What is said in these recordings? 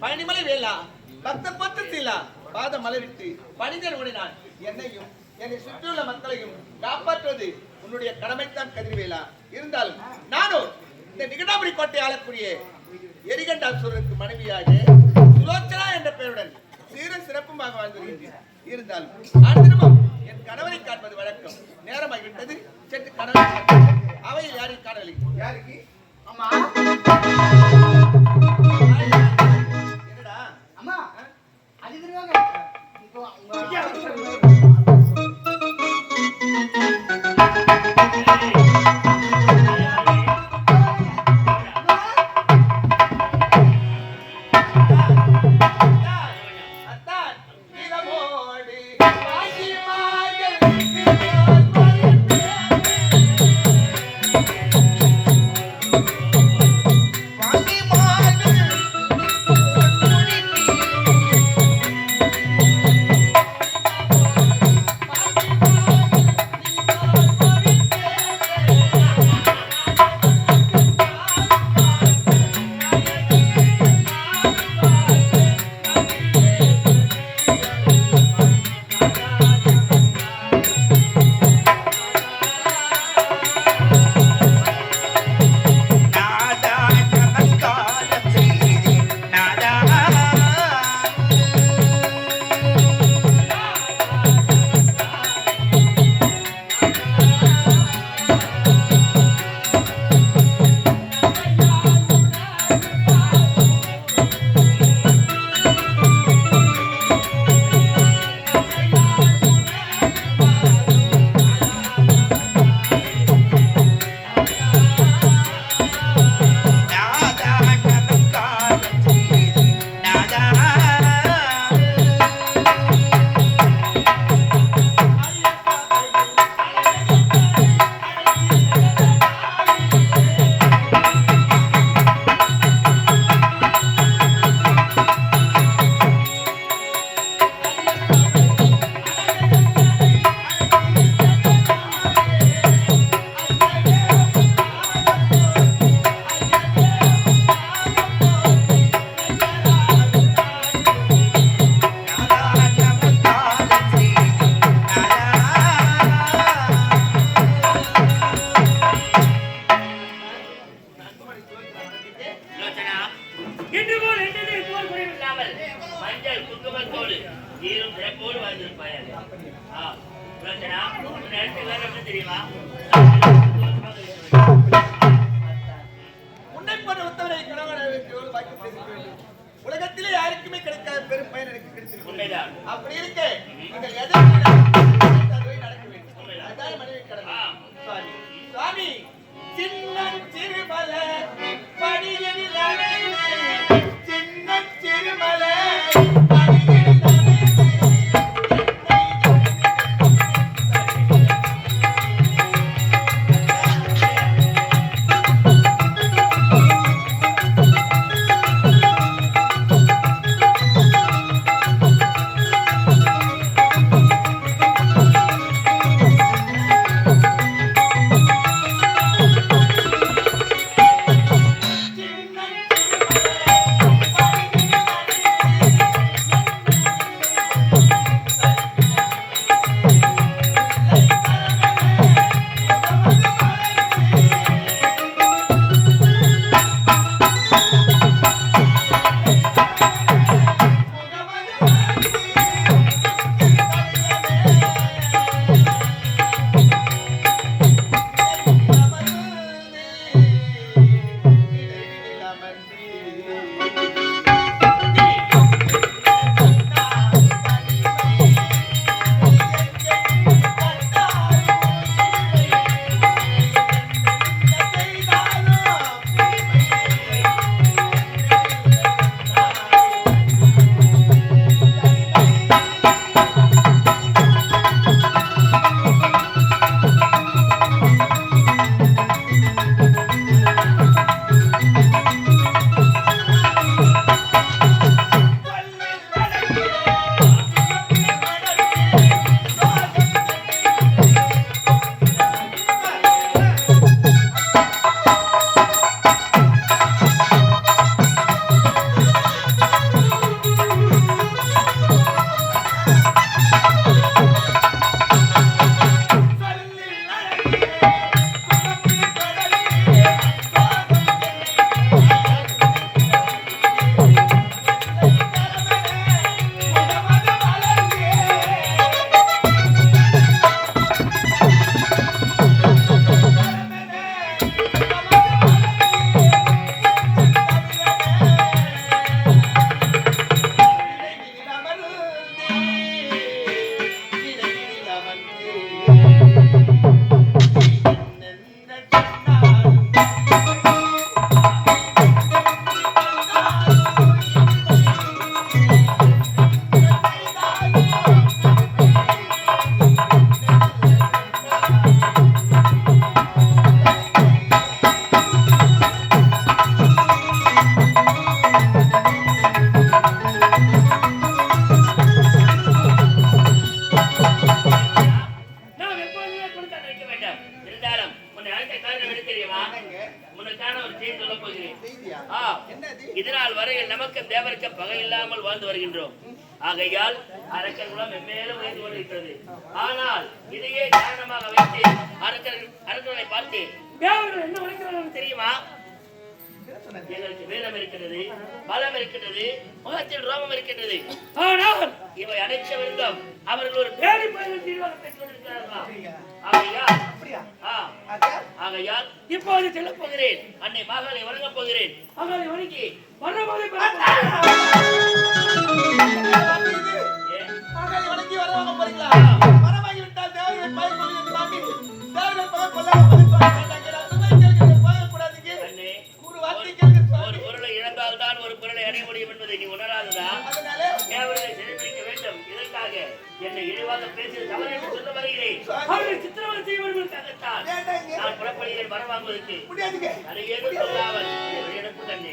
பழனிமலை வேலா பக்த பத்து சீலா பாத மலரிட்டு பணிதர் ஓடினான். என்னையும் என்னை சுற்றியுள்ள மக்களையும் காப்பாற்றுவது உன்னுடைய கடமைத்தான் கதிர்வேலா. இருந்தாலும் நானும் இந்த நிகடாபுரி கோட்டை ஆளக்கூடிய எரிகண்டாசுரருக்கு மனைவியாக சுலோச்சனா என்ற பெயருடன் சீர சிறப்புமாக வாழ்ந்து வருகின்றேன். இருந்தாலும் அனுதினமும் என் கணவரை காண்பது வழக்கம். நேரமாகிவிட்டது, சென்று கணவரை அவையில் யாரையும் காணவில்லை. யாருக்கு? அம்மா என்னடா அம்மா அது தெரியாங்க இப்போ உலகத்திலே யாருக்குமே கிடைக்காத பெரும் பயன் எனக்கு கிடைச்சிருக்கு. அப்படி இருக்கு நீங்கள் எதை நடக்க வேண்டும். அதான் மனைவி கடமை. சுவாமி சின்ன சிறுமல படியில் சின்ன சிறுமல உலகில் நமக்கும் தேவருக்கும் பகை இல்லாமல் வாழ்ந்து வருகின்றோம். ஆகையால் அரக்கர் குலம் மென்மேலும் உயர்ந்து கொண்டிருக்கிறது. ஆனால் இதையே காரணமாக வைத்து அரக்கர்களை பார்த்து தேவர்கள் என்ன உழைக்கிறார்கள் தெரியுமா? எங்களுக்கு வீரம் இருக்கிறது, பலம் இருக்கிறது, முகத்தில் ரோமம் இருக்கின்றது. ஆனால் இவை அனைத்தும் அவர்கள் ஒரு பேடி பயிர் தீர்வாக பெற்றுக் கொண்டிருக்கிறார்களா? ஆகையால் இப்போது செல்லப் போகிறேன். அன்னை மகளை வணங்கப் போகிறேன். மகளை வணங்கி வரவாதை வணங்கி வரவாங்க போறீங்களா? வரவாங்கி விட்டால் தேவர்கள் பயிர் கொள்ளுங்க சுவாமி. தேவர்கள் பகை கொள்ளாம ஒரு பொருளை இழந்தால்தான் ஒரு பொருளை அடைய முடியும் என்பதை நீ உணராததா? தேவர்களை சிறைபிடிக்க வேண்டும். இதற்காக என்னை இழிவாக பேசிய தவறு என்று சொல்ல வருகிறேன். அவர்களை சித்திரவதை செய்வதற்காகத்தான் நான் புறப்படுகிறேன் வர வாங்குவதற்கு. அதை ஏதும் சொல்லாமல் எனக்கு தண்ணி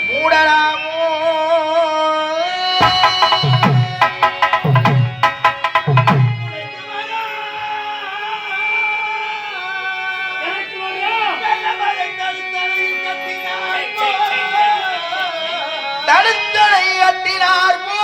மூடலாமோ? தடுத்தலை கட்டினார் போ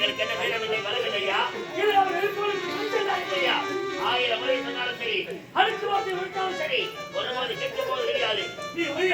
எங்களுக்கு என்ன வீரமில்லை வரவில்லையா இல்லை அவர் இல்லையா 1000 முறை சொன்னாலும் சரி அடுத்த வார்த்தை விட்டாலும் சரி ஒருமாதிரி கேட்க போது கிடையாது நீ போய்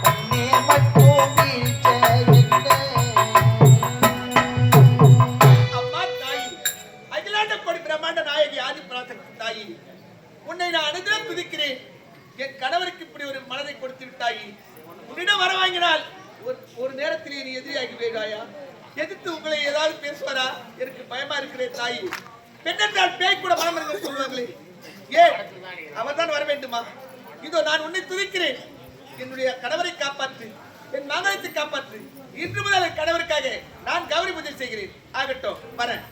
பொன்னே மட்டும் வீழ்ச்ச என்ன அம்மா தாயி, அகிலாண்ட கோடி பிரம்மாண்ட நாயகி ஆதி பராசக்தி தாயி, உன்னை நான் அனுதினம் துதிக்கிறேன். என் கணவருக்கு இப்படி ஒரு மனதை கொடுத்து விட்டாயி. உன்னிடம் வர வாங்கினால் ஒரு நேரத்திலே நீ எதிரியாகி போயிடாயா? எதிர்த்து உங்களை ஏதாவது பேசுவாரா? எனக்கு பயமா இருக்கிறேன் தாயி. பெண்ணென்றால் பேய் கூட மனம் என்று சொல்வார்களே, ஏன் அவர் தான் வர வேண்டுமா? இதோ நான் உன்னை துதிக்கிறேன். என்னுடைய கணவரை காப்பாற்று, என் மகனத்தை காப்பாற்று. இன்று முதல் என் கணவருக்காக நான் கௌரி பூஜை செய்கிறேன். ஆகட்டும், வரேன்.